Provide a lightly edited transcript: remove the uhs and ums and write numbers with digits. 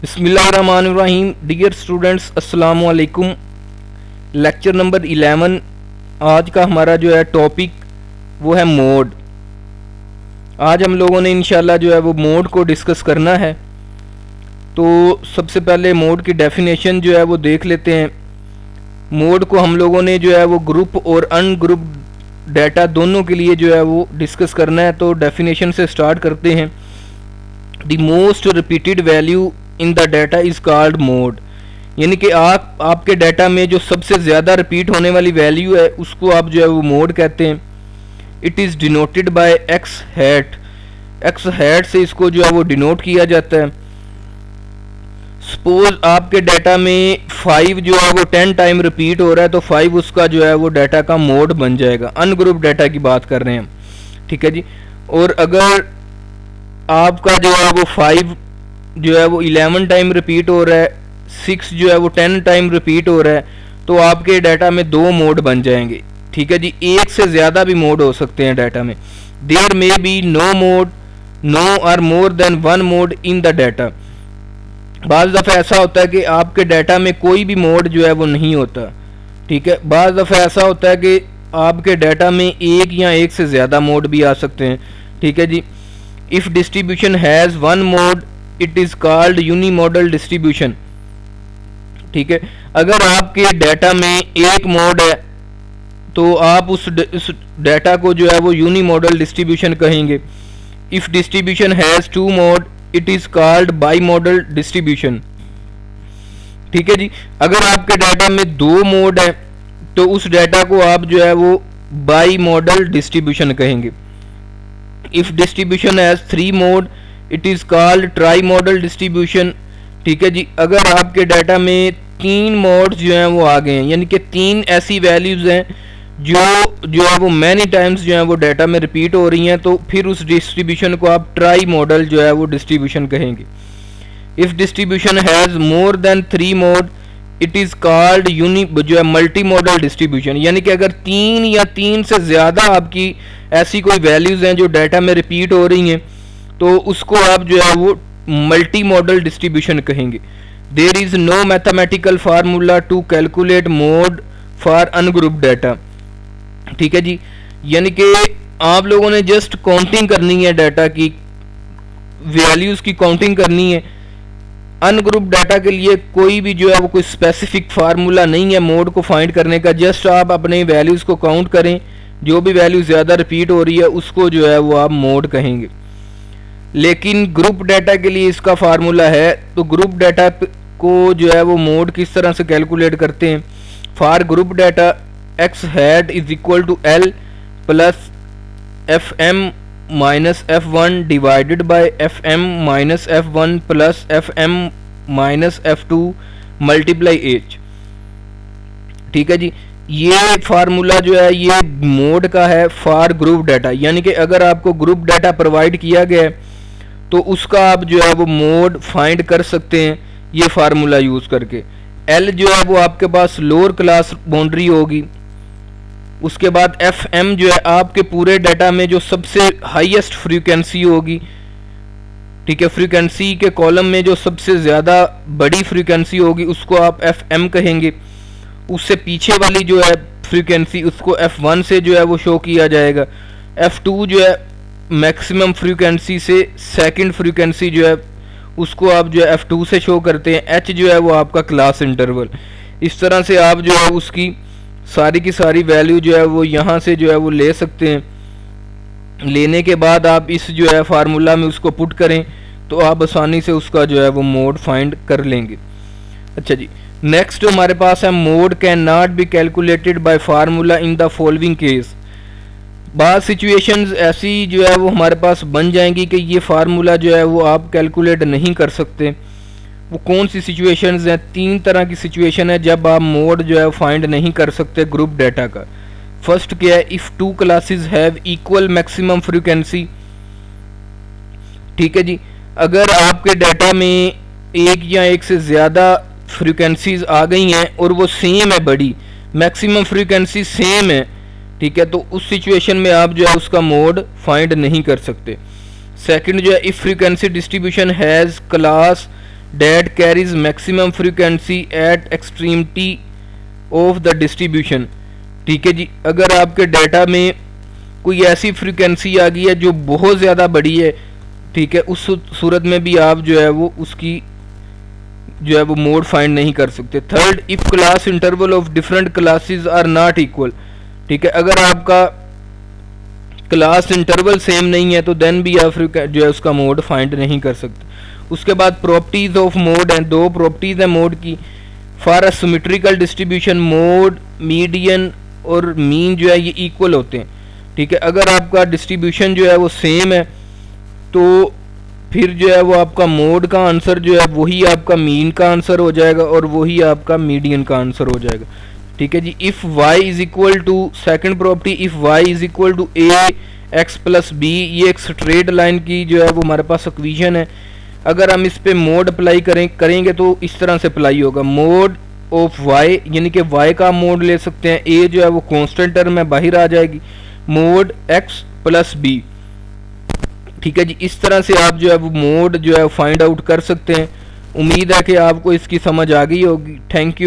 बिस्मिल्लाहिर्रहमानिर्रहीम। Dear students, अस्सलाम वालेकुम। Lecture number 11। आज का हमारा जो है टॉपिक वो है मोड। आज हम लोगों ने इंशाल्लाह जो है वो मोड को डिस्कस करना है। तो सबसे पहले मोड की डेफिनेशन जो है वो देख लेते हैं। मोड को हम लोगों ने जो है वो ग्रुप और अनग्रुप डाटा दोनों के लिए जो है वो डिस्कस करना है। तो डेफिनेशन से स्टार्ट करते हैं। The most repeated value in the data is called mode, यानी कि आपके डाटा में जो सबसे ज़्यादा रिपीट होने वाली वैल्यू है उसको आप जो है वो मोड कहते हैं। It is denoted by x hat. X hat से इसको जो है वो डिनोट किया जाता है। सपोज आपके डाटा में 5 जो है वो 10 टाइम रिपीट हो रहा है तो 5 उसका जो है वो डाटा का मोड बन जाएगा। अनग्रुप डाटा की बात कर रहे हैं हम, ठीक है जी। और अगर आपका जो है वो 5 जो है वो 11 टाइम रिपीट हो रहा है, 6 जो है वो 10 टाइम रिपीट हो रहा है, तो आपके डाटा में 2 मोड बन जाएंगे, ठीक है जी। एक से ज़्यादा भी मोड हो सकते हैं डाटा में। There may be no mode, no or more than one mode in the data. बाज़ दफ़ा ऐसा होता है कि आपके डाटा में कोई भी मोड जो है वो नहीं होता, ठीक है। बाज़ दफ़ा ऐसा होता है कि आपके डाटा में एक या एक से ज़्यादा मोड भी आ सकते हैं, ठीक है जी। If distribution has one mode it is called unimodal distribution, ठीक है। अगर आपके डाटा में एक मोड है तो आप उस डाटा को जो है वो यूनिमोडल डिस्ट्रीब्यूशन कहेंगे। If distribution has two mode it is called bimodal distribution, ठीक है जी। अगर आपके डाटा में 2 मोड है तो उस डाटा को आप जो है वो बाई मॉडल डिस्ट्रीब्यूशन कहेंगे। If distribution has 3 mode it is called try model distribution, ठीक है जी। अगर आपके डाटा में 3 मोड्स जो हैं वो आ गए हैं, यानी कि 3 ऐसी वैल्यूज़ हैं जो है वो मैनी टाइम्स जो है वो डाटा में रिपीट हो रही हैं, तो फिर उस डिस्ट्रीब्यूशन को आप ट्राई मॉडल जो है वो डिस्ट्रीब्यूशन कहेंगे। If distribution has more than 3 mode it is called जो है मल्टी मॉडल डिस्ट्रीब्यूशन, यानी कि अगर 3 या 3 से ज़्यादा आपकी ऐसी कोई वैल्यूज़ हैं जो डाटा में रिपीट हो रही हैं तो उसको आप जो है वो मल्टी मॉडल डिस्ट्रीब्यूशन कहेंगे। There is no mathematical formula to calculate mode for ungroup data, ठीक है जी। यानी कि आप लोगों ने जस्ट काउंटिंग करनी है, डाटा की वैल्यूज़ की काउंटिंग करनी है। अनग्रुप डाटा के लिए कोई भी जो है वो कोई स्पेसिफिक फार्मूला नहीं है मोड को फाइंड करने का। जस्ट आप अपने वैल्यूज़ को काउंट करें, जो भी वैल्यू ज़्यादा रिपीट हो रही है उसको जो है वो आप मोड कहेंगे। लेकिन ग्रुप डाटा के लिए इसका फार्मूला है। तो ग्रुप डाटा को जो है वो मोड किस तरह से कैलकुलेट करते हैं। For group data X head is equal to L plus F M minus F one divided by F M minus F one plus F M minus F two multiply H, ठीक है जी। ये formula जो है ये mode का है for group data, यानी कि अगर आपको ग्रुप डाटा प्रोवाइड किया गया है तो उसका आप जो है वो मोड फाइंड कर सकते हैं ये फार्मूला यूज़ करके। एल जो है वो आपके पास लोअर क्लास बाउंड्री होगी। उसके बाद एफ एम जो है आपके पूरे डाटा में जो सबसे हाईएस्ट फ्रीक्वेंसी होगी, ठीक है। फ्रीक्वेंसी के कॉलम में जो सबसे ज़्यादा बड़ी फ्रीक्वेंसी होगी उसको आप एफ एम कहेंगे। उससे पीछे वाली जो है फ्रीक्वेंसी उसको एफ वन से जो है वो शो किया जाएगा। एफ टू जो है मैक्सिमम फ्रीक्वेंसी से सेकंड फ्रीक्वेंसी जो है उसको आप जो है F2 से शो करते हैं। H जो है वो आपका क्लास इंटरवल। इस तरह से आप जो है उसकी सारी की सारी वैल्यू जो है वो यहाँ से जो है वो ले सकते हैं। लेने के बाद आप इस जो है फार्मूला में उसको पुट करें तो आप आसानी से उसका जो है वो मोड फाइंड कर लेंगे। अच्छा जी, नेक्स्ट हमारे पास है mode can not be calculated by formula in the following case. बाद सिचुएशंस ऐसी जो है वो हमारे पास बन जाएंगी कि ये फार्मूला जो है वो आप कैलकुलेट नहीं कर सकते। वो कौन सी सिचुएशंस हैं? 3 तरह की सिचुएशन है जब आप मोड जो है फाइंड नहीं कर सकते ग्रुप डाटा का। फर्स्ट क्या है, if 2 classes have equal maximum frequency, ठीक है जी। अगर आपके डाटा में एक या एक से ज़्यादा फ्रीक्वेंसीज आ गई हैं और वो सेम है, बड़ी मैक्सिमम फ्रीक्वेंसी सेम है, ठीक है, तो उस सिचुएशन में आप जो है उसका मोड फाइंड नहीं कर सकते। सेकंड जो है, if frequency distribution has class that carries maximum frequency at extremity of the distribution. ठीक है जी, अगर आपके डाटा में कोई ऐसी फ्रीक्वेंसी आ गई है जो बहुत ज़्यादा बड़ी है, ठीक है, उस सूरत में भी आप जो है वो उसकी जो है वो मोड फाइंड नहीं कर सकते। Third, if class interval of different classes are not equal. ठीक है, अगर आपका क्लास इंटरवल सेम नहीं है तो देन भी आप जो है उसका मोड फाइंड नहीं कर सकते। उसके बाद प्रॉपर्टीज ऑफ मोड हैं, दो प्रॉपर्टीज हैं मोड की। For a symmetrical distribution mode, median और मीन जो है ये इक्वल होते हैं। ठीक है, अगर आपका डिस्ट्रीब्यूशन जो है वो सेम है तो फिर जो है वो आपका मोड का आंसर जो है वही आपका मीन का आंसर हो जाएगा और वही आपका मीडियन का आंसर हो जाएगा। ठीक है जी, if y is equal to, second property, if y is equal to A X plus B, ये एक स्ट्रेट लाइन की जो है वो हमारे पास इक्वेशन है। अगर हम इस पे मोड अप्लाई करेंगे तो इस तरह से अप्लाई होगा, मोड ऑफ y, यानी कि y का मोड ले सकते हैं, a जो है वो कांस्टेंट टर्म में बाहर आ जाएगी, मोड x प्लस बी। ठीक है जी, इस तरह से आप जो है वो मोड जो है फाइंड आउट कर सकते हैं। उम्मीद है कि आपको इसकी समझ आ गई होगी। Thank you.